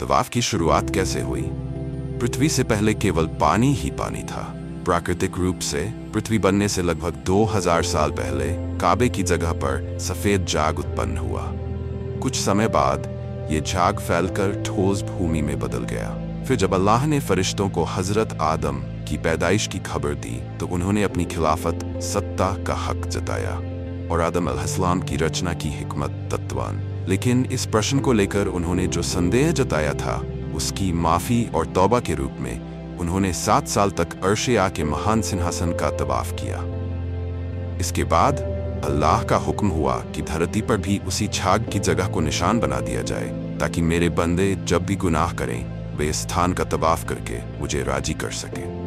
तवाफ की शुरुआत कैसे हुई? पृथ्वी से पहले केवल पानी ही पानी था। प्राकृतिक रूप से पृथ्वी बनने से लगभग 2000 साल पहले काबे की जगह पर सफेद झाग उत्पन्न हुआ। कुछ समय बाद ये झाग फैलकर ठोस भूमि में बदल गया। फिर जब अल्लाह ने फरिश्तों को हजरत आदम की पैदाइश की खबर दी तो उन्होंने अपनी खिलाफत सत्ता का हक जताया और आदम अलैहिस्सलाम की रचना की हिकमत तत्वान। लेकिन इस प्रश्न को लेकर उन्होंने जो संदेह जताया था उसकी माफी और तौबा के रूप में उन्होंने 7 साल तक अर्श-ए-आ के महान सिंहासन का तवाफ किया। इसके बाद अल्लाह का हुक्म हुआ कि धरती पर भी उसी झाग की जगह को निशान बना दिया जाए ताकि मेरे बंदे जब भी गुनाह करें वे इस स्थान का तवाफ करके मुझे राजी कर सकें।